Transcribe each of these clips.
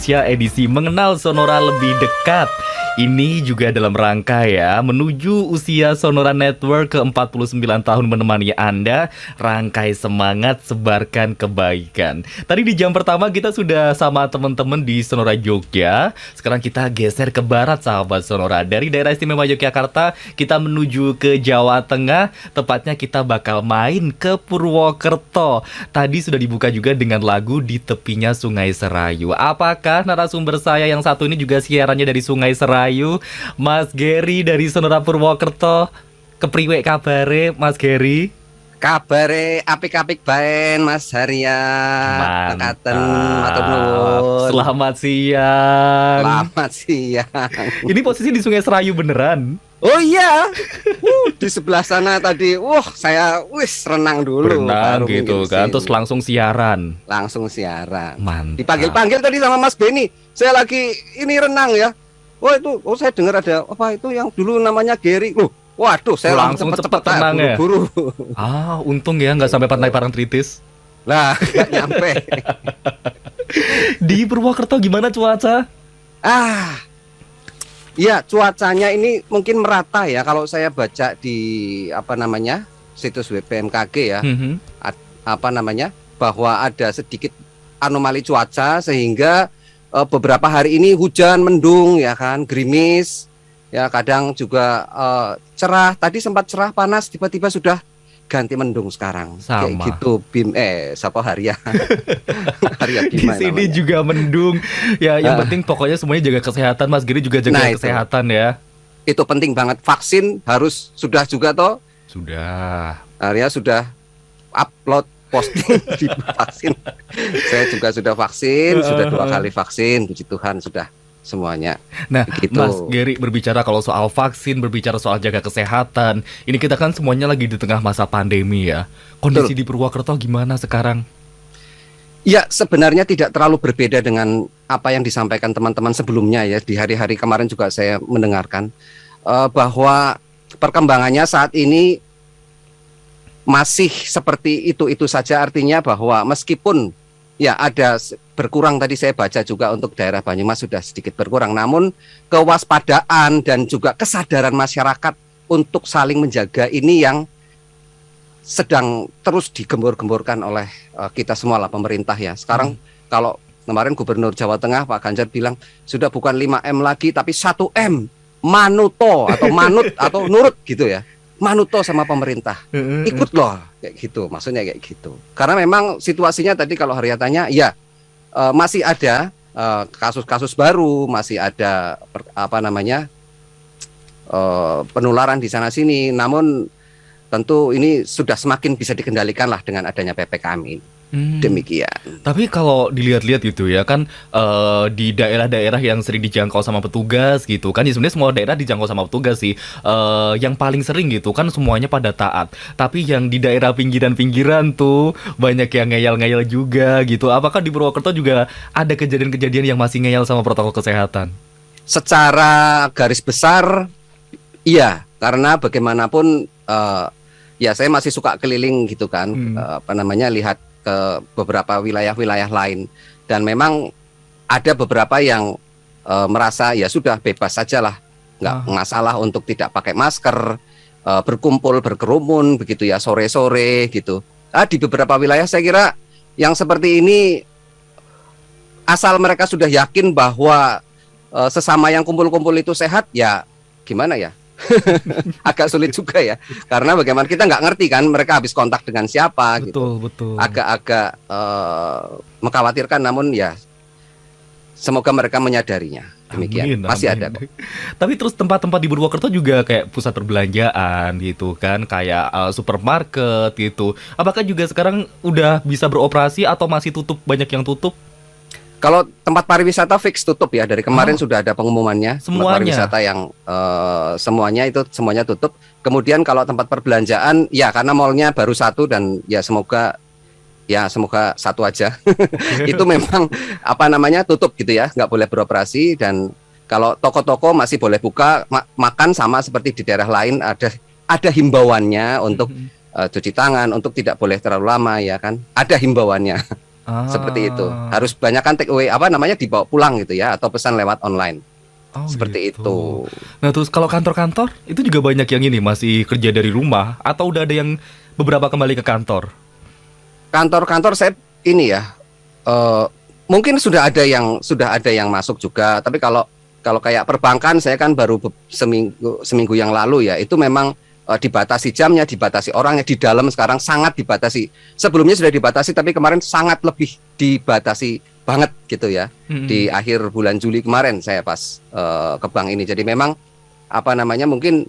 Indonesia edisi Mengenal Sonora Lebih Dekat. Ini juga dalam rangka ya menuju usia Sonora Network ke-49 tahun menemani Anda. Rangkai semangat, sebarkan kebaikan. Tadi di jam pertama kita sudah sama teman-teman di Sonora Jogja. Sekarang kita geser ke barat sahabat Sonora. Dari daerah istimewa Yogyakarta kita menuju ke Jawa Tengah. Tepatnya kita bakal main ke Purwokerto. Tadi sudah dibuka juga dengan lagu Di Tepinya Sungai Serayu. Apakah narasumber saya yang satu ini juga siarannya dari Sungai Serayu? Mas Gary dari Sonora Purwokerto. Kepriwe kabare Mas Gary? Kabare apik-apik baen Mas Harya. Tekaten matur nuwun. Selamat siang. Selamat siang. Ini posisi di Sungai Serayu beneran? Oh iya. Di sebelah sana tadi. Saya renang dulu. Renang gitu kan. Terus langsung siaran. Langsung siaran. Mantap. Dipanggil-panggil tadi sama Mas Beni. Saya lagi ini renang ya. Saya dengar ada apa itu yang dulu namanya Gary. Waduh, saya langsung cepet tenang ya. Buru-buru. Untung ya nggak sampai Pantai Parangtritis. Lah, nggak nyampe. Di Purwokerto gimana cuaca? Ya cuacanya ini mungkin merata ya. Kalau saya baca di situs BMKG ya, bahwa ada sedikit anomali cuaca sehingga beberapa hari ini hujan, mendung ya kan, gerimis. Ya kadang juga cerah. Tadi sempat cerah panas, tiba-tiba sudah ganti mendung sekarang. Sama. Kayak gitu Harya. Harya Di Bima sini namanya. juga mendung. Ya yang penting pokoknya semuanya jaga kesehatan. Mas Giri juga jaga kesehatan ya. Itu penting banget. Vaksin harus sudah juga toh. Sudah. Arya sudah upload posting di vaksin. Saya juga sudah vaksin, sudah 2 kali vaksin. Puji Tuhan sudah semuanya. Nah, begitu. Mas Gary berbicara kalau soal vaksin, berbicara soal jaga kesehatan. Ini kita kan semuanya lagi di tengah masa pandemi ya. Kondisi di Purwokerto gimana sekarang? Ya, sebenarnya tidak terlalu berbeda dengan apa yang disampaikan teman-teman sebelumnya ya. Di hari-hari kemarin juga saya mendengarkan bahwa perkembangannya saat ini masih seperti itu saja, artinya bahwa meskipun ya ada berkurang, tadi saya baca juga untuk daerah Banyumas sudah sedikit berkurang, namun kewaspadaan dan juga kesadaran masyarakat untuk saling menjaga ini yang sedang terus digembor-gemborkan oleh kita semua lah, pemerintah ya. Sekarang kalau kemarin Gubernur Jawa Tengah Pak Ganjar bilang sudah bukan 5M lagi tapi 1M, manuto atau manut atau nurut gitu ya. Manuto sama pemerintah, ikut loh kayak gitu, maksudnya kayak gitu. Karena memang situasinya tadi kalau Harya tanya, ya masih ada kasus-kasus baru, masih ada penularan di sana sini. Namun tentu ini sudah semakin bisa dikendalikan lah dengan adanya PPKM ini. Demikian. Tapi kalau dilihat-lihat gitu ya kan di daerah-daerah yang sering dijangkau sama petugas gitu kan, ya sebenarnya semua daerah dijangkau sama petugas sih. Yang paling sering gitu kan semuanya pada taat. Tapi yang di daerah pinggiran-pinggiran tuh banyak yang ngeyel-ngeyel juga gitu. Apakah di Purwokerto juga ada kejadian-kejadian yang masih ngeyel sama protokol kesehatan? Secara garis besar iya, karena bagaimanapun ya saya masih suka keliling gitu kan, lihat ke beberapa wilayah-wilayah lain, dan memang ada beberapa yang merasa ya sudah bebas saja lah, nggak masalah untuk tidak pakai masker, berkumpul berkerumun begitu ya sore-sore gitu. Di beberapa wilayah saya kira yang seperti ini, asal mereka sudah yakin bahwa sesama yang kumpul-kumpul itu sehat, ya gimana ya? Agak sulit juga ya, karena bagaimana kita nggak ngerti kan mereka habis kontak dengan siapa. Betul. Agak mengkhawatirkan, namun ya semoga mereka menyadarinya. Demikian. Masih ada kok. Tapi terus tempat-tempat di Purwokerto juga kayak pusat perbelanjaan gitu kan, kayak supermarket gitu. Apakah juga sekarang udah bisa beroperasi atau masih tutup, banyak yang tutup? Kalau tempat pariwisata fix tutup ya, dari kemarin sudah ada pengumumannya. Semuanya. Tempat pariwisata yang semuanya tutup. Kemudian kalau tempat perbelanjaan ya karena mallnya baru 1 dan ya semoga satu aja. Itu memang tutup gitu ya, nggak boleh beroperasi. Dan kalau toko-toko masih boleh buka, makan sama seperti di daerah lain, ada himbauannya untuk cuci tangan, untuk tidak boleh terlalu lama ya kan. Ada himbauannya. Seperti itu. Ah, Harus banyak kan take away apa namanya dibawa pulang gitu ya atau pesan lewat online. oh Seperti gitu. itu. Nah terus kalau kantor-kantor itu juga banyak yang ini masih kerja dari rumah atau udah ada yang beberapa kembali ke kantor? Kantor-kantor saya ini ya eh, mungkin sudah ada yang masuk juga, tapi kalau kayak perbankan saya kan baru seminggu yang lalu ya, itu memang dibatasi jamnya, dibatasi orangnya di dalam, sekarang sangat dibatasi. Sebelumnya sudah dibatasi tapi kemarin sangat lebih dibatasi banget gitu ya. Di akhir bulan Juli kemarin saya pas ke bank ini. Jadi memang apa namanya mungkin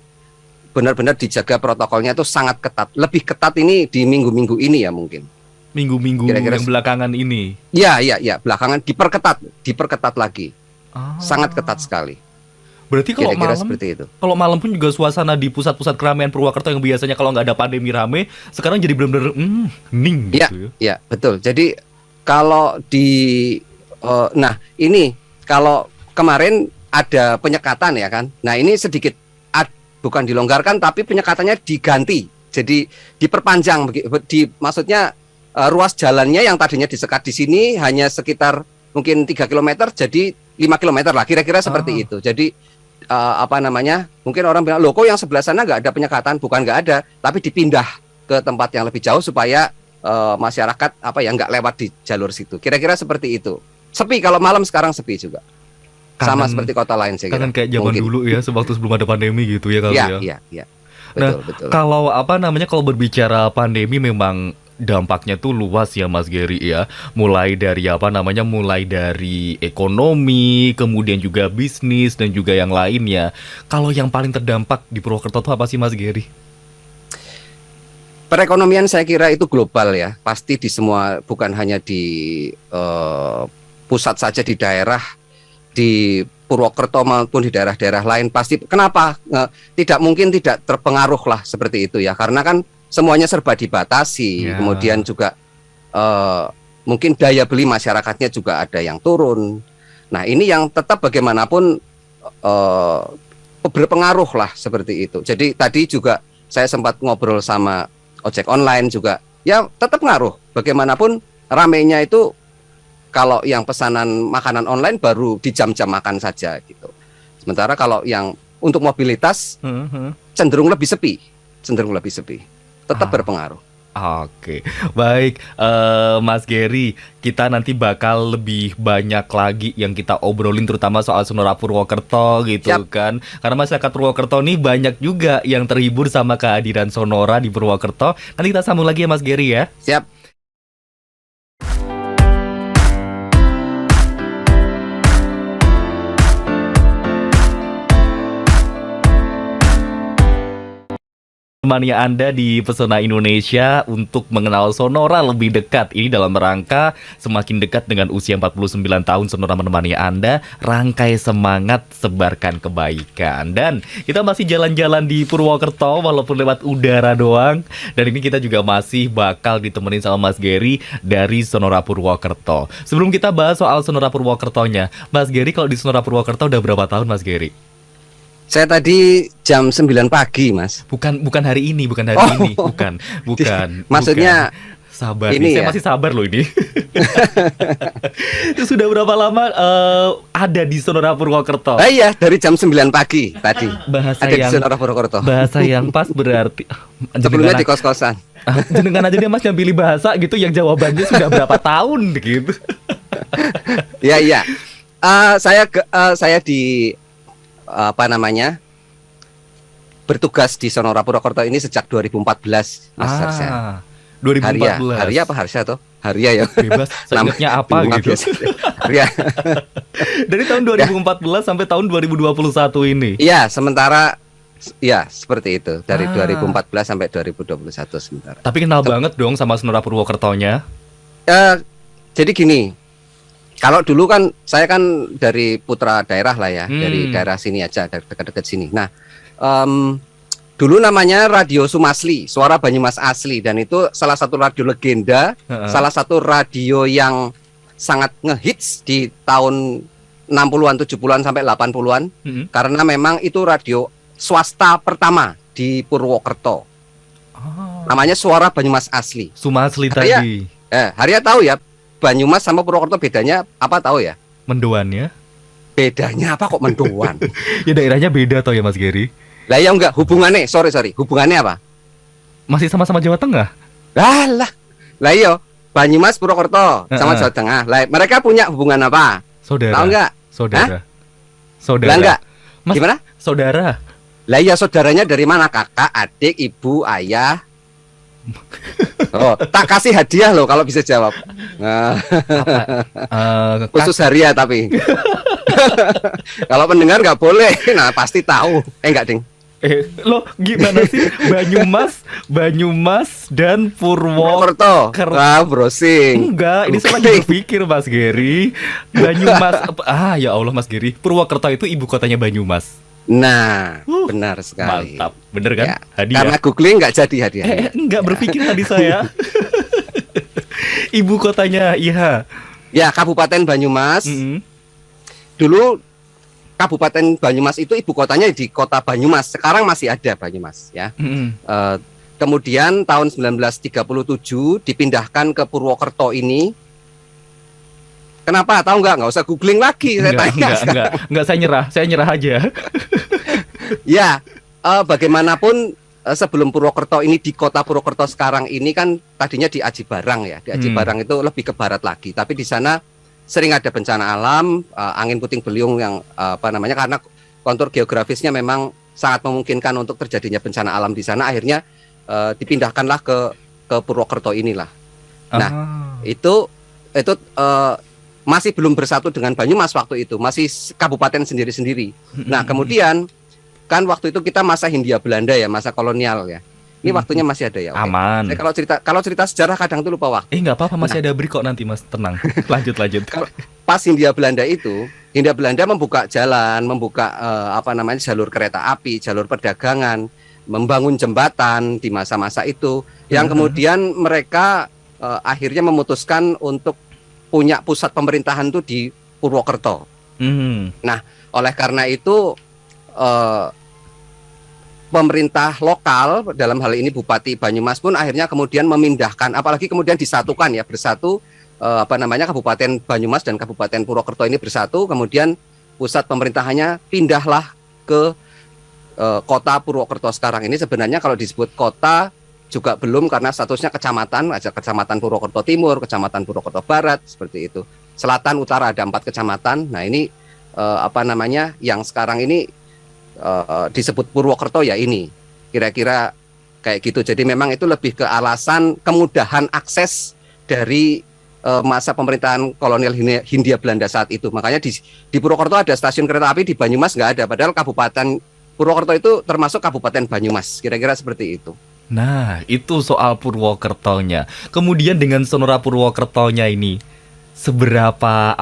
benar-benar dijaga protokolnya itu sangat ketat. Lebih ketat ini di minggu-minggu ini ya mungkin. Minggu-minggu Kira-kira yang belakangan ini. ya, belakangan diperketat lagi. Ah, Sangat ketat sekali. berarti Kira-kira seperti itu. kalau malam pun juga suasana di pusat-pusat keramaian Purwokerto yang biasanya kalau nggak ada pandemi rame, sekarang jadi benar-benar hening Iya, gitu ya. ya, betul. Jadi kalau di nah ini kalau kemarin ada penyekatan ya kan. Nah, ini sedikit bukan dilonggarkan tapi penyekatannya diganti. Jadi diperpanjang maksudnya ruas jalannya yang tadinya disekat di sini hanya sekitar mungkin 3 kilometer jadi 5 kilometer lah, kira-kira seperti itu. Jadi apa namanya? Mungkin orang bilang, "Loh, kok yang sebelah sana nggak ada penyekatan?" Bukan nggak ada, tapi dipindah ke tempat yang lebih jauh supaya masyarakat apa ya nggak lewat di jalur situ. Kira-kira seperti itu. Sepi kalau malam, sekarang sepi juga. Sama seperti kota lain saya kira. Kangen kayak zaman Mungkin. dulu ya, sewaktu sebelum ada pandemi gitu ya kali ya. Iya. Nah, Betul. kalau apa namanya kalau berbicara pandemi memang dampaknya tuh luas ya Mas Gary ya. Mulai dari apa namanya mulai dari ekonomi, kemudian juga bisnis dan juga yang lainnya. Kalau yang paling terdampak di Purwokerto tuh apa sih Mas Gary? Perekonomian saya kira itu global ya. Pasti di semua, bukan hanya di pusat saja, di daerah, di Purwokerto maupun di daerah-daerah lain pasti. Kenapa tidak mungkin tidak terpengaruh lah seperti itu ya, karena kan semuanya serba dibatasi. Ya. Kemudian juga mungkin daya beli masyarakatnya juga ada yang turun. Nah, ini yang tetap bagaimanapun berpengaruh lah seperti itu. Jadi tadi juga saya sempat ngobrol sama ojek online juga, ya tetap ngaruh. Bagaimanapun ramainya itu kalau yang pesanan makanan online baru di jam-jam makan saja gitu. Sementara kalau yang untuk mobilitas cenderung lebih sepi, tetap berpengaruh. Oke, baik Mas Gary, kita nanti bakal lebih banyak lagi yang kita obrolin terutama soal Sonora Purwokerto gitu Siap. kan. Karena masyarakat Purwokerto nih banyak juga yang terhibur sama kehadiran Sonora di Purwokerto. Nanti kita sambung lagi ya Mas Gary ya. Siap. Temani Anda di Pesona Indonesia untuk mengenal Sonora lebih dekat. Ini dalam rangka semakin dekat dengan usia 49 tahun Sonora menemani Anda. Rangkai semangat, sebarkan kebaikan. Dan kita masih jalan-jalan di Purwokerto walaupun lewat udara doang. Dan ini kita juga masih bakal ditemenin sama Mas Gary dari Sonora Purwokerto. Sebelum kita bahas soal Sonora Purwokertonya, Mas Gary kalau di Sonora Purwokerto udah berapa tahun Mas Gary? Saya tadi jam 9 pagi, Mas. Bukan hari ini, bukan hari ini, bukan. Maksudnya bukan. Sabar ini nih, saya ya. masih sabar loh ini. Itu sudah berapa lama ada di Sonora Purwokerto? Iya, dari jam 9 pagi tadi. Bahasa Ada di yang Sonora Purwokerto. bahasa yang pas berarti Sebelumnya di kos-kosan. jenengan aja dia Mas yang pilih bahasa gitu yang jawabannya sudah berapa tahun gitu. Iya. Saya di apa namanya? Bertugas di Sonora Purwokerto ini sejak 2014, Mas Harsha. 2014. Haria apa Harsha tuh? Haria ya. Bebas, seingatnya apa gitu. Haria. Dari tahun 2014 sampai tahun 2021 ini. Iya, sementara ya seperti itu. Dari 2014 sampai 2021 sementara. Tapi kenal banget dong sama Sonora Purwokertonya. Jadi gini, kalau dulu kan saya kan dari putra daerah lah ya, dari daerah sini aja, dari dekat-dekat sini. Nah, dulu namanya Radio Sumasli, Suara Banyumas Asli, dan itu salah satu radio legenda, salah satu radio yang sangat ngehits di tahun 60-an, 70-an sampai 80-an, karena memang itu radio swasta pertama di Purwokerto. Namanya Suara Banyumas Asli. Sumasli Haria, tadi. Haria tahu ya, Banyumas sama Purwokerto bedanya apa tahu ya? Mendoannya? Bedanya apa kok Mendoan? Ya daerahnya beda toh ya Mas Gary. Lah ya enggak, hubungannya, sorry, hubungannya apa? Masih sama-sama Jawa Tengah. Lah iya, Banyumas Purwokerto sama Jawa Tengah. Lah mereka punya hubungan apa? Saudara. Tahu enggak? Saudara. Hah? Saudara. Lah enggak. Mas, Gimana? saudara. Lah iya, saudaranya dari mana? Kakak, adik, ibu, ayah. Oh, tak kasih hadiah loh kalau bisa jawab. Nah, khusus hariah tapi. Kalau pendengar nggak boleh. Nah, pasti tahu. Enggak, Ding. Lo gimana sih? Banyumas dan Purwokerto. Browsing. Enggak, ini saya lagi berpikir Mas Gary. Banyumas ya Allah Mas Gary. Purwokerto itu ibu kotanya Banyumas. Nah, benar sekali. Mantap, bener kan? Ya, Hadiah. karena googling nggak jadi hadiah. Enggak berpikir tadi saya. Ibu kotanya, iya. Ya, Kabupaten Banyumas. Dulu Kabupaten Banyumas itu ibu kotanya di Kota Banyumas. Sekarang masih ada Banyumas, ya. Kemudian tahun 1937 dipindahkan ke Purwokerto ini. Kenapa? Tahu nggak? Nggak usah googling lagi. Enggak, saya nyerah aja. Ya, bagaimanapun sebelum Purwokerto ini di kota Purwokerto sekarang ini kan tadinya di Aji Barang ya. Di Aji Barang itu lebih ke barat lagi. Tapi di sana sering ada bencana alam, angin puting beliung yang karena kontur geografisnya memang sangat memungkinkan untuk terjadinya bencana alam di sana. Akhirnya dipindahkanlah ke Purwokerto inilah. Nah, itu masih belum bersatu dengan Banyumas waktu itu, masih kabupaten sendiri-sendiri. Nah, kemudian kan waktu itu kita masa Hindia Belanda ya, masa kolonial ya. Ini waktunya masih ada ya. Okay. Aman. Saya kalau cerita sejarah kadang tuh lupa waktu. Nggak apa-apa, masih ada break kok nanti Mas, tenang. Lanjut. Pas Hindia Belanda itu, Hindia Belanda membuka jalan, membuka jalur kereta api, jalur perdagangan, membangun jembatan di masa-masa itu, yang kemudian mereka akhirnya memutuskan untuk punya pusat pemerintahan tuh di Purwokerto. Nah, oleh karena itu pemerintah lokal dalam hal ini Bupati Banyumas pun akhirnya kemudian memindahkan, apalagi kemudian disatukan ya, bersatu Kabupaten Banyumas dan Kabupaten Purwokerto ini bersatu, kemudian pusat pemerintahannya pindahlah ke kota Purwokerto sekarang ini. Sebenarnya kalau disebut kota juga belum, karena statusnya kecamatan, ada Kecamatan Purwokerto Timur, Kecamatan Purwokerto Barat, seperti itu. Selatan, utara ada 4 kecamatan. Nah, ini yang sekarang ini disebut Purwokerto ya ini. Kira-kira kayak gitu. Jadi memang itu lebih ke alasan kemudahan akses dari masa pemerintahan kolonial Hindia Belanda saat itu. Makanya di Purwokerto ada stasiun kereta api, di Banyumas nggak ada. Padahal Kabupaten Purwokerto itu termasuk Kabupaten Banyumas. Kira-kira seperti itu. Nah, itu soal Purwokertonya. Kemudian dengan Sonora Purwokertonya ini, seberapa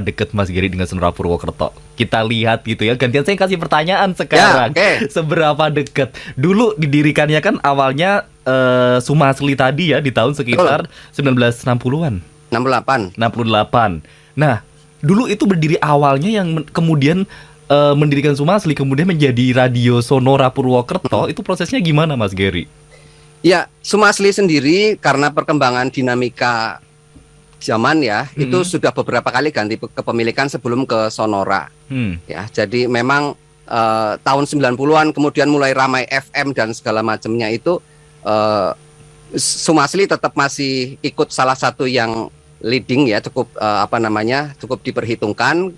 dekat Mas Gary dengan Sonora Purwokerto? Kita lihat gitu ya. Gantian saya kasih pertanyaan sekarang. Ya, okay. Seberapa dekat? Dulu didirikannya kan awalnya Sumasli tadi ya, di tahun sekitar 1960-an. 68. Nah, dulu itu berdiri awalnya yang kemudian mendirikan Sumasli, kemudian menjadi Radio Sonora Purwokerto. Itu prosesnya gimana Mas Gary? Ya, Sumasli sendiri karena perkembangan dinamika zaman ya, itu sudah beberapa kali ganti kepemilikan sebelum ke Sonora. Ya, jadi memang tahun 90-an kemudian mulai ramai FM dan segala macamnya itu, Sumasli tetap masih ikut salah satu yang leading ya, cukup cukup diperhitungkan.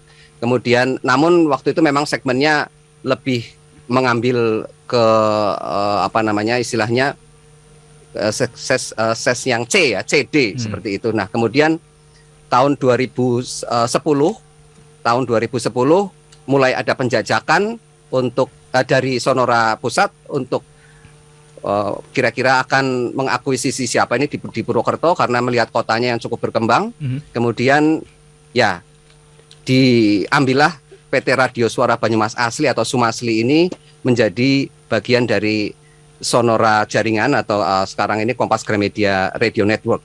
Kemudian namun waktu itu memang segmennya lebih mengambil ke istilahnya ses yang C ya, CD seperti itu. Nah, kemudian tahun 2010 mulai ada penjajakan untuk dari Sonora Pusat untuk kira-kira akan mengakuisisi siapa ini di Purwokerto karena melihat kotanya yang cukup berkembang. Kemudian ya diambillah PT Radio Suara Banyumas Asli atau Sumasli ini menjadi bagian dari Sonora Jaringan atau sekarang ini Kompas Gramedia Radio Network.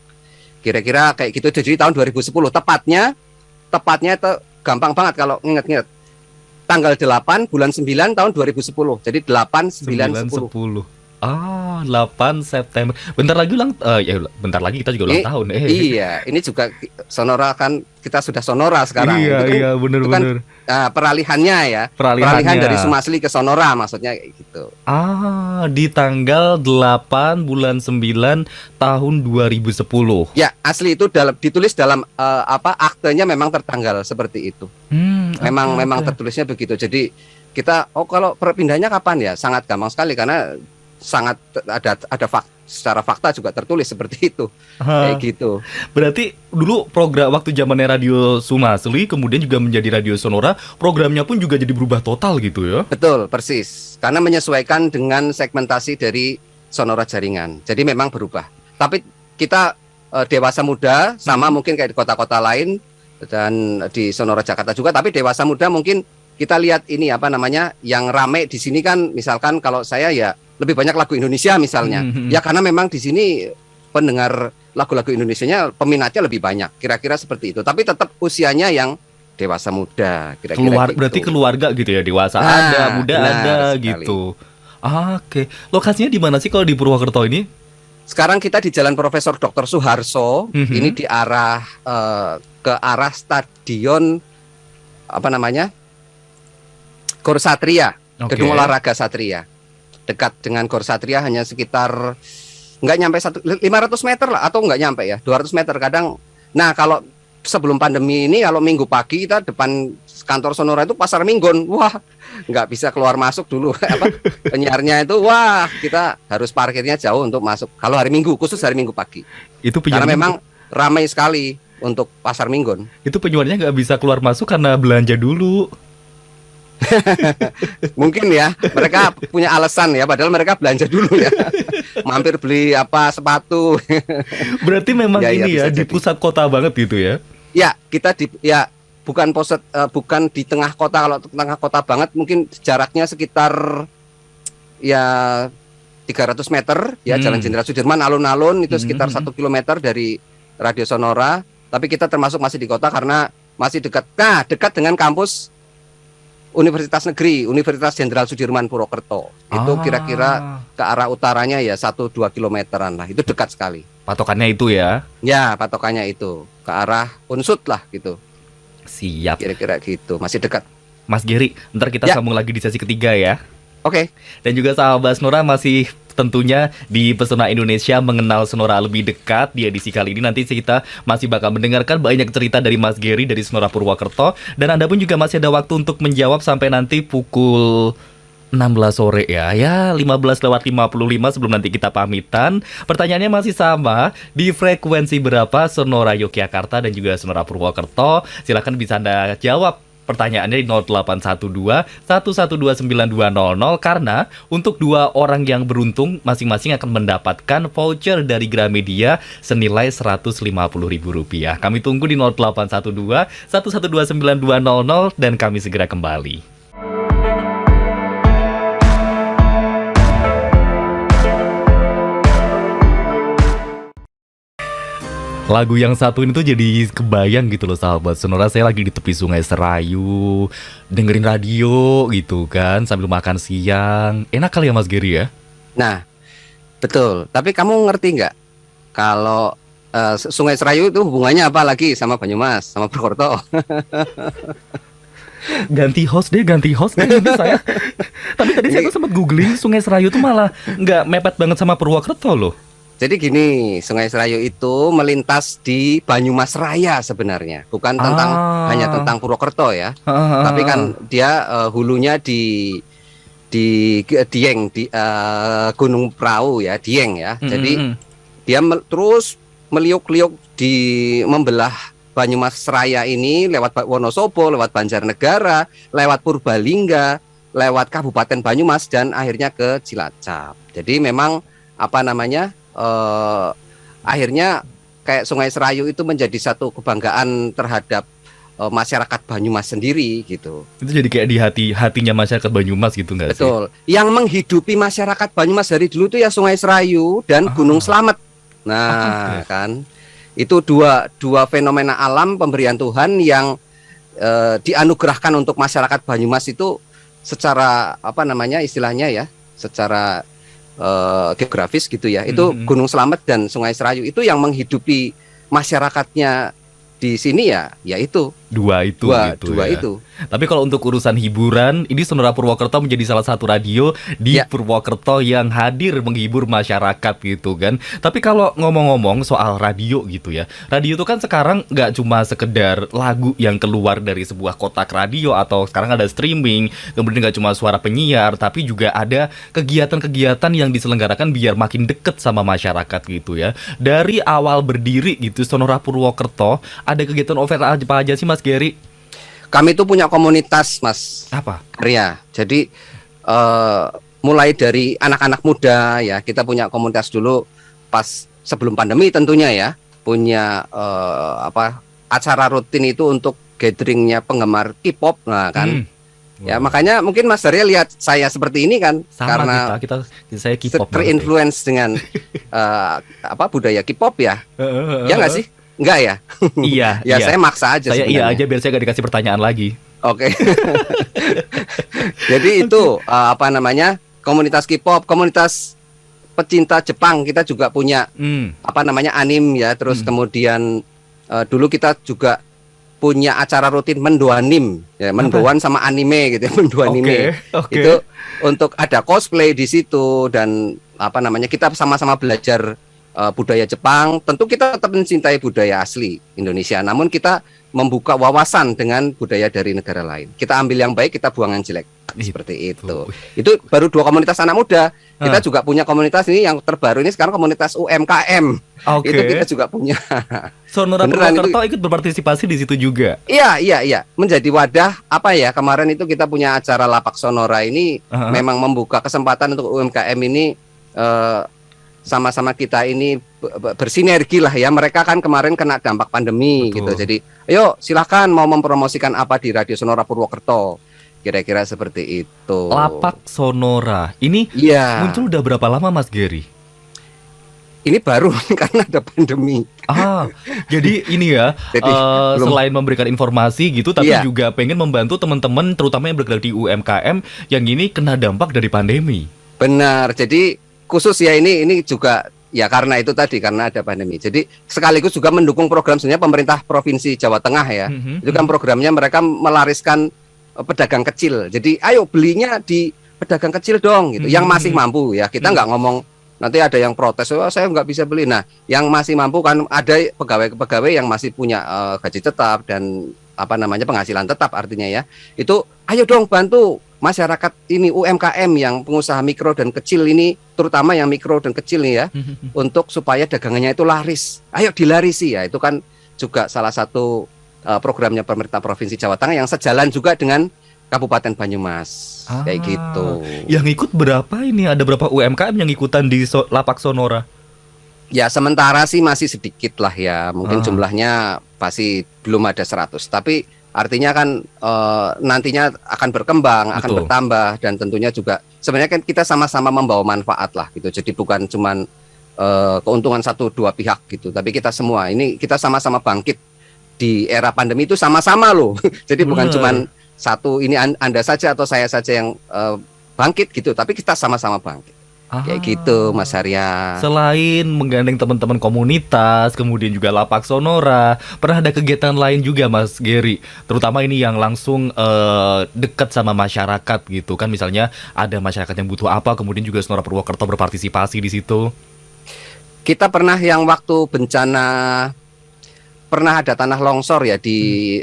Kira-kira kayak gitu. Jadi tahun 2010 tepatnya itu gampang banget kalau ingat-ingat. Tanggal 8 bulan 9 tahun 2010. Jadi 8 9 10. 8 September. Bentar lagi bentar lagi kita juga ulang tahun. Iya, ini juga Sonora kan kita sudah Sonora sekarang. Iya, itu kan, iya, bener-bener. Peralihannya ya. Peralihan dari Sumasli ke Sonora maksudnya kayak gitu. Di tanggal 8 bulan 9 tahun 2010. Ya, asli itu ditulis dalam aktenya memang tertanggal seperti itu. Memang tertulisnya begitu. Jadi kita kalau perpindahannya kapan ya? Sangat gampang sekali karena sangat secara fakta juga tertulis seperti itu. Kayak gitu. Berarti dulu program waktu zamannya Radio Sumasli kemudian juga menjadi Radio Sonora, programnya pun juga jadi berubah total gitu ya. Betul, persis. Karena menyesuaikan dengan segmentasi dari Sonora jaringan. Jadi memang berubah. Tapi kita dewasa muda sama mungkin kayak di kota-kota lain dan di Sonora Jakarta juga, tapi dewasa muda mungkin kita lihat ini yang rame di sini kan, misalkan kalau saya ya lebih banyak lagu Indonesia misalnya. Ya karena memang di sini pendengar lagu-lagu Indonesianya peminatnya lebih banyak. Kira-kira seperti itu. Tapi tetap usianya yang dewasa muda kira-kira gitu. Berarti keluarga gitu ya, dewasa ada, muda ada sekali. Gitu. Oke. Lokasinya di mana sih kalau di Purwokerto ini? Sekarang kita di Jalan Profesor Dr. Suharso. Ini di arah ke arah stadion Gor Satria, Gedung Olahraga Satria. Dekat dengan Gor Satria hanya sekitar nggak nyampe 500 meter lah, atau nggak nyampe ya 200 meter kadang. Nah kalau sebelum pandemi ini, kalau minggu pagi kita depan kantor Sonora itu Pasar Minggon, wah nggak bisa keluar masuk dulu. Penyiarnya itu wah kita harus parkirnya jauh untuk masuk. Kalau hari Minggu, khusus hari Minggu pagi. Itu karena memang ramai sekali untuk Pasar Minggon. Itu penjualnya nggak bisa keluar masuk karena belanja dulu. Mungkin ya, mereka punya alasan ya, padahal mereka belanja dulu ya. Mampir beli sepatu. Berarti memang di pusat kota banget gitu ya. Ya, kita bukan di tengah kota. Kalau tengah kota banget mungkin jaraknya sekitar ya 300 meter ya, Jalan Jenderal Sudirman alun-alun itu sekitar 1 kilometer dari Radio Sonora, tapi kita termasuk masih di kota karena masih dekat dengan kampus Universitas Negeri, Universitas Jenderal Sudirman Purwokerto. Itu kira-kira ke arah utaranya ya 1-2 kilometeran lah. Itu dekat sekali. Patokannya itu ya? Ya, patokannya itu. Ke arah Unsut lah gitu. Siap. Kira-kira gitu, masih dekat. Mas Geri, ntar kita sambung lagi di sesi ketiga ya. Oke. Dan juga sahabat Sonora masih tentunya di Pesona Indonesia mengenal Sonora lebih dekat. Di edisi kali ini nanti kita masih bakal mendengarkan banyak cerita dari Mas Geri dari Sonora Purwokerto. Dan Anda pun juga masih ada waktu untuk menjawab sampai nanti pukul 16 sore ya. Ya 15:55 sebelum nanti kita pamitan. Pertanyaannya masih sama. Di frekuensi berapa Sonora Yogyakarta dan juga Sonora Purwokerto? Silahkan bisa Anda jawab pertanyaannya di 0812 112 9200, karena untuk 2 orang yang beruntung masing-masing akan mendapatkan voucher dari Gramedia senilai Rp150.000. Kami tunggu di 0812 112 9200 dan kami segera kembali. Lagu yang satu ini tuh jadi kebayang gitu loh sahabat Sonora, saya lagi di tepi Sungai Serayu, dengerin radio gitu kan sambil makan siang. Enak kali ya Mas Geri ya? Nah, betul. Tapi kamu ngerti nggak kalau Sungai Serayu itu hubungannya apa lagi sama Banyumas, sama Purwokerto? Ganti host kan ini saya. Tapi tadi saya tuh sempat googling, Sungai Serayu tuh malah nggak mepet banget sama Purwokerto loh. Jadi gini, Sungai Serayu itu melintas di Banyumas Raya sebenarnya, bukan hanya tentang Purwokerto ya, tapi kan dia hulunya di Dieng, di Gunung Prau ya, Dieng ya. Jadi dia terus meliuk-liuk di membelah Banyumas Raya ini lewat Wonosobo, lewat Banjarnegara, lewat Purbalingga, lewat Kabupaten Banyumas dan akhirnya ke Cilacap. Jadi memang akhirnya kayak Sungai Serayu itu menjadi satu kebanggaan terhadap masyarakat Banyumas sendiri gitu. Itu jadi kayak di hatinya masyarakat Banyumas gitu nggak sih? Betul. Yang menghidupi masyarakat Banyumas dari dulu itu ya Sungai Serayu dan Gunung Slamet. Nah, kan itu dua fenomena alam pemberian Tuhan yang dianugerahkan untuk masyarakat Banyumas itu secara istilahnya ya, secara geografis gitu ya. Itu Gunung Slamet dan Sungai Serayu itu yang menghidupi masyarakatnya di sini ya, yaitu Dua itu gitu dua ya. itu. Tapi kalau untuk urusan hiburan, ini Sonora Purwokerto menjadi salah satu radio di Ya. Purwokerto yang hadir menghibur masyarakat gitu kan. Tapi kalau ngomong-ngomong soal radio gitu ya, radio itu kan sekarang nggak cuma sekedar lagu yang keluar dari sebuah kotak radio atau sekarang ada streaming, kemudian nggak cuma suara penyiar, tapi juga ada kegiatan-kegiatan yang diselenggarakan biar makin deket sama masyarakat gitu ya. Dari awal berdiri gitu Sonora Purwokerto, ada kegiatan apa aja sih Mas Gary? Kami itu punya komunitas, Mas Apa? Arya. Jadi mulai dari anak-anak muda ya, kita punya komunitas dulu pas sebelum pandemi tentunya ya, punya acara rutin itu untuk gatheringnya penggemar K-pop, nah kan. Ya makanya mungkin Mas Arya lihat saya seperti ini kan, Sama karena saya K-pop banget ya. terinfluence dengan budaya K-pop ya. Ya nggak sih? Enggak ya? Iya, Ya iya. saya maksa aja Saya iya sebenarnya. aja biar saya gak dikasih pertanyaan lagi. Oke. Jadi itu komunitas K-pop, komunitas pecinta Jepang, kita juga punya anime ya. Terus kemudian dulu kita juga punya acara rutin mendoanim ya, mendoan sama anime gitu ya, mendoanime. Oke. Itu untuk ada cosplay di situ dan kita sama-sama belajar budaya Jepang. Tentu kita tetap mencintai budaya asli Indonesia, namun kita membuka wawasan dengan budaya dari negara lain. Kita ambil yang baik, kita buang yang jelek. Seperti itu. Itu baru 2 komunitas anak muda. Kita juga punya komunitas ini yang terbaru ini sekarang komunitas UMKM. Oke. Itu kita juga punya. Sonora Beneran Purwokerto ikut berpartisipasi di situ juga. Iya. Menjadi wadah kemarin itu kita punya acara Lapak Sonora ini memang membuka kesempatan untuk UMKM ini sama-sama kita ini bersinergi lah ya. Mereka kan kemarin kena dampak pandemi. Betul. Gitu. Jadi, ayo silakan mau mempromosikan apa di Radio Sonora Purwokerto. Kira-kira seperti itu. Lapak Sonora. Ini muncul udah berapa lama Mas Gary? Ini baru karena ada pandemi. Jadi ini ya, Jadi, selain memberikan informasi gitu, tapi Iya. juga pengen membantu teman-teman, terutama yang bergerak di UMKM, yang ini kena dampak dari pandemi. Benar. Jadi khusus ya ini juga ya karena itu tadi, karena ada pandemi. Jadi sekaligus juga mendukung program sebenarnya pemerintah Provinsi Jawa Tengah ya. Itu kan programnya mereka melariskan pedagang kecil. Jadi ayo belinya di pedagang kecil dong gitu. Yang masih mampu ya. Kita nggak ngomong nanti ada yang protes, saya nggak bisa beli. Nah, yang masih mampu kan ada pegawai-pegawai yang masih punya gaji tetap dan penghasilan tetap artinya ya. Itu ayo dong bantu masyarakat ini UMKM yang pengusaha mikro dan kecil ini, terutama yang mikro dan kecil nih ya, untuk supaya dagangannya itu laris. Ayo dilarisi ya. Itu kan juga salah satu programnya pemerintah Provinsi Jawa Tengah yang sejalan juga dengan Kabupaten Banyumas. Kayak gitu. Yang ikut berapa ini? Ada berapa UMKM yang ikutan di Lapak Sonora? Ya sementara sih masih sedikit lah ya. Mungkin jumlahnya pasti belum ada 100. Tapi artinya kan nantinya akan berkembang, akan Betul. bertambah. Dan tentunya juga sebenarnya kan kita sama-sama membawa manfaat lah gitu. Jadi bukan cuman keuntungan 1-2 pihak gitu. Tapi kita semua ini kita sama-sama bangkit di era pandemi itu sama-sama loh. Jadi bukan cuman satu ini Anda saja atau saya saja yang bangkit gitu. Tapi kita sama-sama bangkit. Kayak gitu Mas Arya. Selain menggandeng teman-teman komunitas, kemudian juga Lapak Sonora, pernah ada kegiatan lain juga Mas Gary, terutama ini yang langsung dekat sama masyarakat gitu kan, misalnya ada masyarakat yang butuh apa, kemudian juga Sonora Purwokerto berpartisipasi di situ. Kita pernah yang waktu bencana pernah ada tanah longsor ya di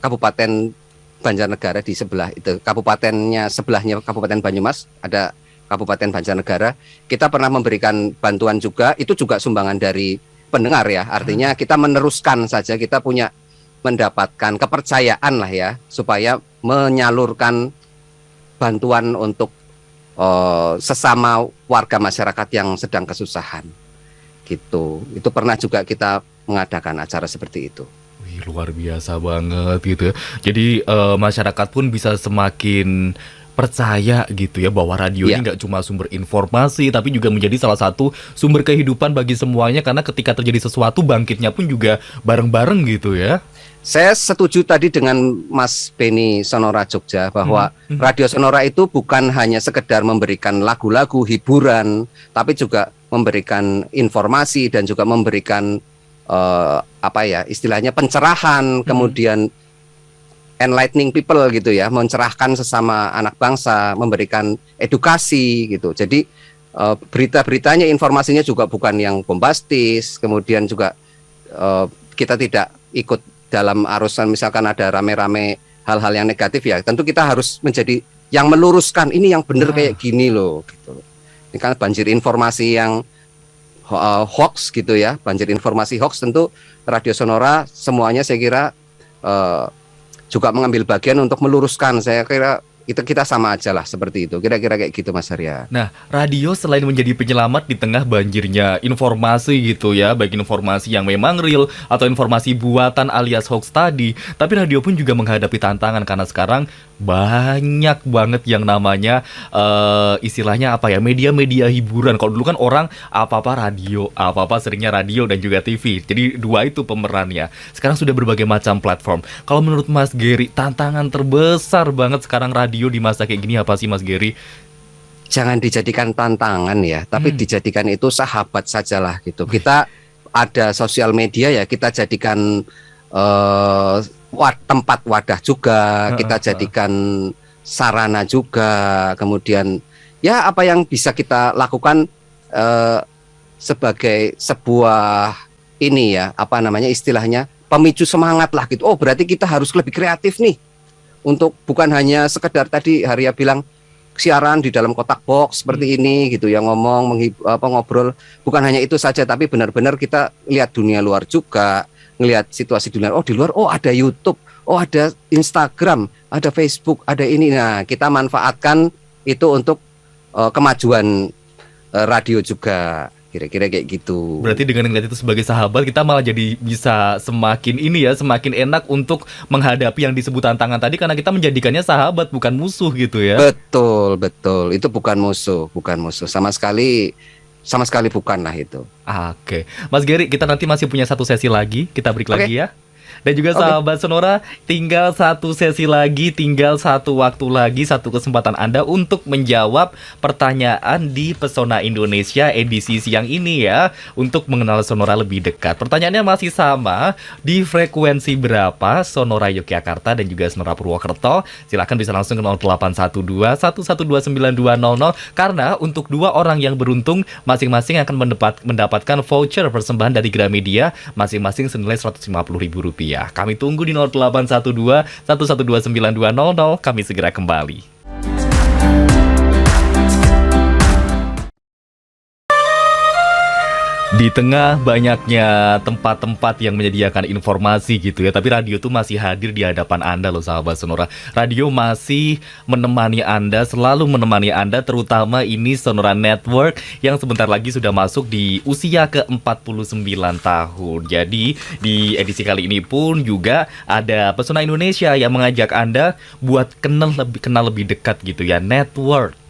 Kabupaten Banjarnegara di sebelah itu, kabupatennya sebelahnya Kabupaten Banyumas ada Kabupaten Banjarnegara. Kita pernah memberikan bantuan juga, itu juga sumbangan dari pendengar ya. Artinya kita meneruskan saja, kita punya mendapatkan kepercayaan lah ya, supaya menyalurkan bantuan untuk sesama warga masyarakat yang sedang kesusahan. Gitu. Itu pernah juga kita mengadakan acara seperti itu. Wih, luar biasa banget gitu ya. Jadi masyarakat pun bisa semakin percaya gitu ya bahwa radio ini nggak cuma sumber informasi tapi juga menjadi salah satu sumber kehidupan bagi semuanya, karena ketika terjadi sesuatu bangkitnya pun juga bareng-bareng gitu ya. Saya setuju tadi dengan Mas Beni Sonora Jogja bahwa Radio Sonora itu bukan hanya sekedar memberikan lagu-lagu hiburan, tapi juga memberikan informasi dan juga memberikan istilahnya pencerahan, kemudian enlightening people gitu ya, mencerahkan sesama anak bangsa, memberikan edukasi gitu. Jadi berita-beritanya, informasinya juga bukan yang bombastis, kemudian juga kita tidak ikut dalam arusan misalkan ada rame-rame hal-hal yang negatif ya. Tentu kita harus menjadi yang meluruskan ini yang benar kayak gini loh gitu. Ini kan banjir informasi yang hoax gitu ya, banjir informasi hoax, tentu Radio Sonora semuanya saya kira juga mengambil bagian untuk meluruskan. Saya kira kita sama aja lah seperti itu, kira-kira kayak gitu Mas Arya. Nah, radio selain menjadi penyelamat di tengah banjirnya informasi gitu ya, baik informasi yang memang real atau informasi buatan alias hoax tadi, tapi radio pun juga menghadapi tantangan karena sekarang banyak banget yang namanya istilahnya apa ya, media-media hiburan. Kalau dulu kan orang apa-apa radio, apa-apa seringnya radio dan juga TV. Jadi dua itu pemerannya. Sekarang sudah berbagai macam platform. Kalau menurut Mas Gary, tantangan terbesar banget sekarang radio di masa kayak gini apa sih Mas Gary? Jangan dijadikan tantangan ya, tapi dijadikan itu sahabat sajalah gitu. Kita ada sosial media ya, kita jadikan tempat wadah juga, kita jadikan sarana juga. Kemudian ya apa yang bisa kita lakukan sebagai sebuah ini ya, apa namanya istilahnya, pemicu semangat lah gitu. Oh berarti kita harus lebih kreatif nih, untuk bukan hanya sekedar tadi Haria bilang siaran di dalam kotak box seperti ini gitu ya, ngobrol, bukan hanya itu saja, tapi benar-benar kita lihat dunia luar juga, ngelihat situasi dunia. Oh di luar, oh ada YouTube, oh ada Instagram, ada Facebook, ada ini. Nah kita manfaatkan itu untuk kemajuan radio juga. Kira-kira kayak gitu. Berarti dengan melihat itu sebagai sahabat, kita malah jadi bisa semakin ini ya, semakin enak untuk menghadapi yang disebut tantangan tadi, karena kita menjadikannya sahabat bukan musuh gitu ya. Betul, betul. Itu bukan musuh, sama sekali bukan lah itu. Oke, Mas Gary, kita nanti masih punya satu sesi lagi, kita break lagi ya. Dan juga sahabat Sonora, tinggal satu sesi lagi, tinggal satu waktu lagi, satu kesempatan Anda untuk menjawab pertanyaan di Pesona Indonesia edisi siang ini ya, untuk mengenal Sonora lebih dekat. Pertanyaannya masih sama, di frekuensi berapa Sonora Yogyakarta dan juga Sonora Purwokerto? Silahkan bisa langsung ke 0812 112 9200, karena untuk dua orang yang beruntung, masing-masing akan mendapatkan voucher persembahan dari Gramedia, masing-masing senilai Rp150.000. Kami tunggu di 0812 112 9200. Kami segera kembali. Di tengah banyaknya tempat-tempat yang menyediakan informasi gitu ya, tapi radio tuh masih hadir di hadapan Anda loh sahabat Sonora. Radio masih menemani Anda, selalu menemani Anda, terutama ini Sonora Network yang sebentar lagi sudah masuk di usia ke-49 tahun. Jadi di edisi kali ini pun juga ada Pesona Indonesia yang mengajak Anda buat kenal lebih dekat gitu ya, network.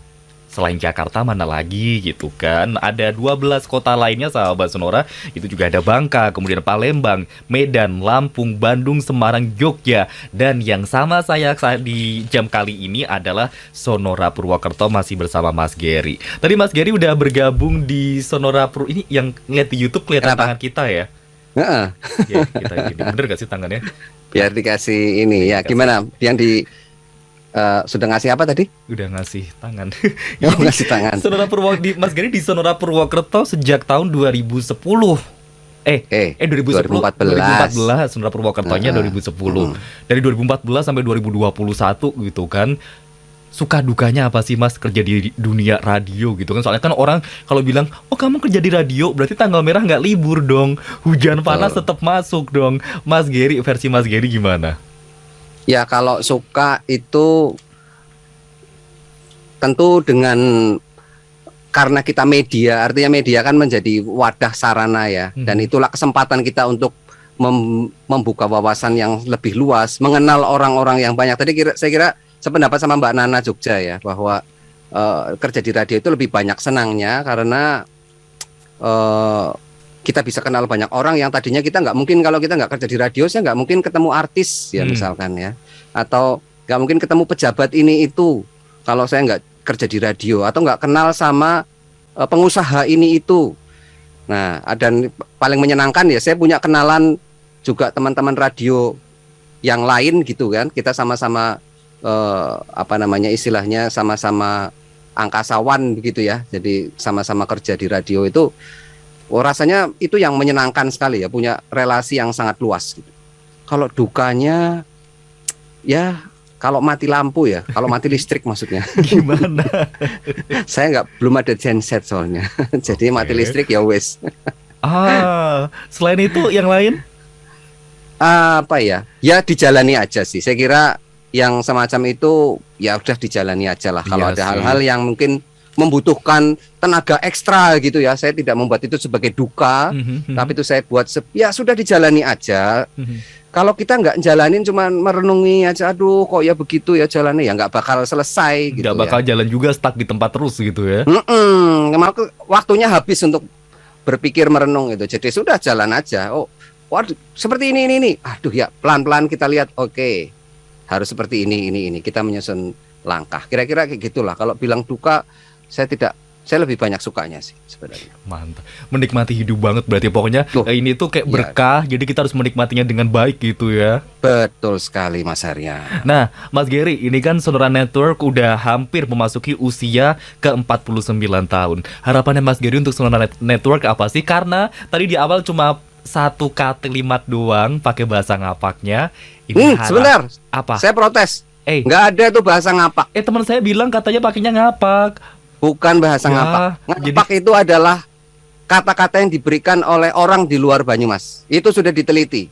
Selain Jakarta mana lagi gitu kan. Ada 12 kota lainnya sahabat Sonora. Itu juga ada Bangka, kemudian Palembang, Medan, Lampung, Bandung, Semarang, Jogja. Dan yang sama saya di jam kali ini adalah Sonora Purwokerto, masih bersama Mas Gary. Tadi Mas Gary udah bergabung di Sonora ini yang ngeliat di YouTube, kelihatan tangan kita ya. Ya, kita gini. Bener gak sih tangannya? Biar dikasih ini ya, gimana? Yang di sudah ngasih apa tadi? Udah ngasih tangan. Ngasih tangan. Sonora Mas Gary di Sonora Purwokerto sejak tahun 2010. 2014 Sonora Purwokertonya 2010. Dari 2014 sampai 2021 gitu kan. Suka dukanya apa sih Mas kerja di dunia radio gitu kan? Soalnya kan orang kalau bilang, oh kamu kerja di radio berarti tanggal merah nggak libur dong, hujan panas tetap masuk dong. Mas Gary, versi Mas Gary gimana? Ya kalau suka itu tentu karena kita media, artinya media kan menjadi wadah sarana ya, dan itulah kesempatan kita untuk membuka wawasan yang lebih luas, mengenal orang-orang yang banyak. Tadi saya kira sependapat sama Mbak Nana Jogja ya, bahwa kerja di radio itu lebih banyak senangnya karena kita bisa kenal banyak orang yang tadinya kita nggak mungkin, kalau kita nggak kerja di radio, saya nggak mungkin ketemu artis ya misalkan ya, atau nggak mungkin ketemu pejabat ini itu kalau saya nggak kerja di radio, atau nggak kenal sama pengusaha ini itu. Nah, dan paling menyenangkan ya saya punya kenalan juga teman-teman radio yang lain gitu kan, kita sama-sama istilahnya sama-sama angkasawan begitu ya, jadi sama-sama kerja di radio itu. Rasanya itu yang menyenangkan sekali ya, punya relasi yang sangat luas gitu. Kalau dukanya ya kalau mati lampu ya, kalau mati listrik maksudnya. Gimana? Saya belum ada genset soalnya. Jadi mati listrik ya wes. Selain itu yang lain? Apa ya? Ya dijalani aja sih. Saya kira yang semacam itu ya udah dijalani aja lah. Kalau ada hal-hal yang mungkin membutuhkan tenaga ekstra gitu ya, saya tidak membuat itu sebagai duka, tapi itu saya buat ya sudah dijalani aja. Kalau kita nggak jalanin, cuma merenungi aja, aduh kok ya begitu ya jalannya, ya nggak bakal selesai gitu. Nggak bakal jalan juga, stuck di tempat terus gitu ya. Waktunya habis untuk berpikir merenung itu. Jadi sudah jalan aja. Oh, waduh, seperti ini. Aduh ya, pelan-pelan kita lihat. Oke, harus seperti ini. Kita menyusun langkah. Kira-kira kayak gitulah. Kalau bilang duka, saya lebih banyak sukanya sih sebenarnya. Mantap, menikmati hidup banget berarti pokoknya. Ini tuh kayak berkah, jadi kita harus menikmatinya dengan baik gitu ya. Betul sekali Mas Arya. Nah Mas Gary, ini kan Sonora Network udah hampir memasuki usia ke-49 tahun. Harapannya Mas Gary untuk Sonora Network apa sih? Karena tadi di awal cuma satu kalimat doang pakai bahasa ngapaknya. Sebentar, apa? Saya protes. Nggak ada tuh bahasa ngapak. Teman saya bilang katanya pakainya ngapak. Bukan bahasa ngapak. Ngapak itu adalah kata-kata yang diberikan oleh orang di luar Banyumas. Itu sudah diteliti.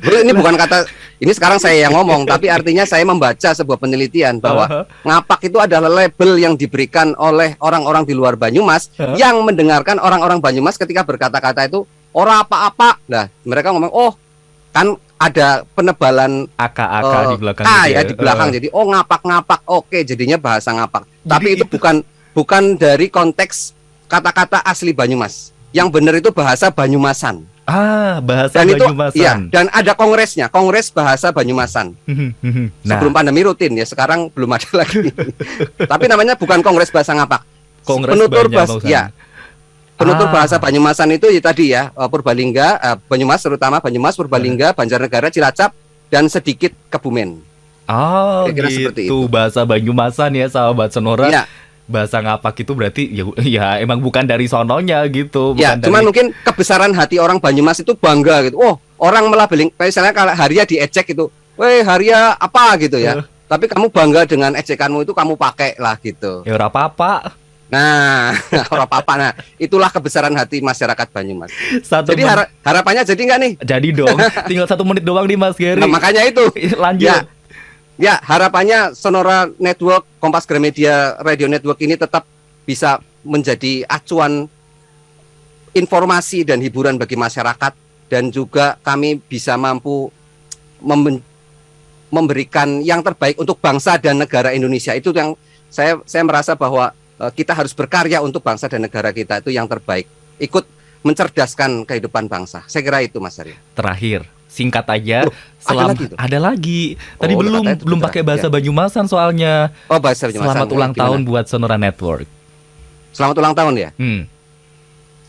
Ini bukan kata, ini sekarang saya yang ngomong, tapi artinya saya membaca sebuah penelitian bahwa ngapak itu adalah label yang diberikan oleh orang-orang di luar Banyumas yang mendengarkan orang-orang Banyumas ketika berkata-kata itu ora apa-apa. Nah, mereka ngomong, oh kan ada penebalan aka di belakang di belakang. Jadi ngapak-ngapak. Oke, jadinya bahasa ngapak. Tapi itu bukan dari konteks kata-kata asli Banyumas. Yang benar itu bahasa Banyumasan. Bahasa Banyumasan. Iya, dan ada kongresnya, Kongres Bahasa Banyumasan. Sebelum pandemi rutin ya, sekarang belum ada lagi. Tapi namanya bukan Kongres Bahasa Ngapak. Kongres penutur bahasa Banyumasan itu ya tadi ya, Purbalingga, Banyumas terutama Banyumas, Purbalingga, Banjarnegara, Cilacap, dan sedikit Kebumen. Kira-kira seperti itu. Bahasa Banyumasan ya, sahabat Sonora. Ya. Bahasa ngapak itu berarti ya emang bukan dari sononya gitu. Cuman mungkin kebesaran hati orang Banyumas itu bangga gitu. Oh, orang melabeling, misalnya kalau Haria diejek itu, weh Haria apa gitu ya. Tapi kamu bangga dengan ejekanmu itu, kamu pakai lah gitu. Ya ora apa-apa. Nah, ora apa-apa. Nah, itulah kebesaran hati masyarakat Banyumas. Jadi harapannya jadi nggak nih? Jadi dong. Tinggal 1 menit doang nih Mas Gary. Nah, makanya itu. Lanjut. Ya, harapannya Sonora Network, Kompas Gramedia Radio Network ini tetap bisa menjadi acuan informasi dan hiburan bagi masyarakat, dan juga kami bisa mampu memberikan yang terbaik untuk bangsa dan negara Indonesia. Itu yang saya merasa bahwa kita harus berkarya untuk bangsa dan negara kita, itu yang terbaik. Ikut mencerdaskan kehidupan bangsa. Saya kira itu Mas Arya. Terakhir, singkat aja. Ada lagi. Tadi belum pakai bahasa Banyumasan soalnya. Bahasa Banyumasan. Selamat ulang tahun buat Sonora Network. Selamat ulang tahun ya.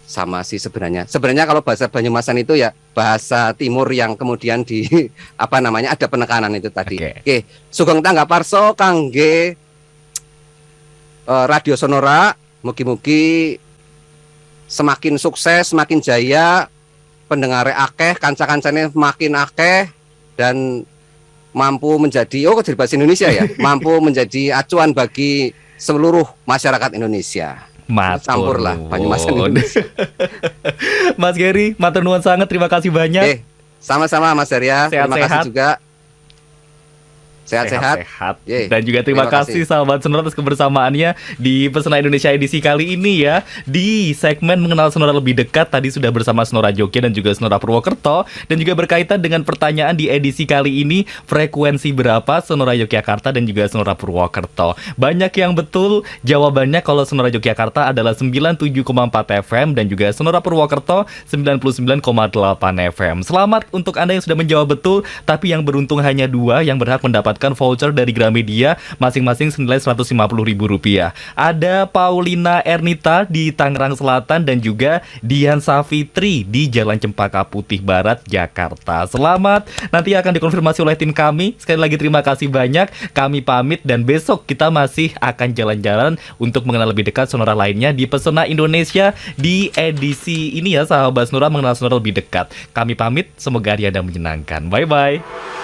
Sama sih sebenarnya. Sebenarnya kalau bahasa Banyumasan itu ya bahasa Timur yang kemudian ada penekanan itu tadi. Oke. Sugeng tangga parso kangge Radio Sonora, mugi-mugi semakin sukses, semakin jaya, pendengarnya akeh, kanca-kancane makin akeh, dan mampu menjadi bahasa Indonesia ya, mampu menjadi acuan bagi seluruh masyarakat Indonesia. Campurlah Banyumasan Indonesia. Mas Gary, matur nuwun sangat, terima kasih banyak. Sama-sama Mas Arya, terima kasih juga. Sehat-sehat. Sehat-sehat. Ye, Dan juga terima kasih sahabat Sonora atas kebersamaannya di Pesona Indonesia edisi kali ini ya. Di segmen mengenal Sonora lebih dekat tadi sudah bersama Sonora Jogja dan juga Sonora Purwokerto, dan juga berkaitan dengan pertanyaan di edisi kali ini, frekuensi berapa Sonora Yogyakarta dan juga Sonora Purwokerto. Banyak yang betul jawabannya. Kalau Sonora Yogyakarta adalah 97,4 FM dan juga Sonora Purwokerto 99,8 FM. Selamat untuk Anda yang sudah menjawab betul, tapi yang beruntung hanya 2 yang berhak mendapatkan voucher dari Gramedia masing-masing senilai Rp150.000. Ada Paulina Ernita di Tangerang Selatan dan juga Dian Safitri di Jalan Cempaka Putih Barat, Jakarta. Selamat, nanti akan dikonfirmasi oleh tim kami. Sekali lagi terima kasih banyak. Kami pamit dan besok kita masih akan jalan-jalan untuk mengenal lebih dekat Sonora lainnya di Pesona Indonesia di edisi ini ya sahabat Sonora, mengenal Sonora lebih dekat. Kami pamit, semoga hari Anda menyenangkan. Bye-bye.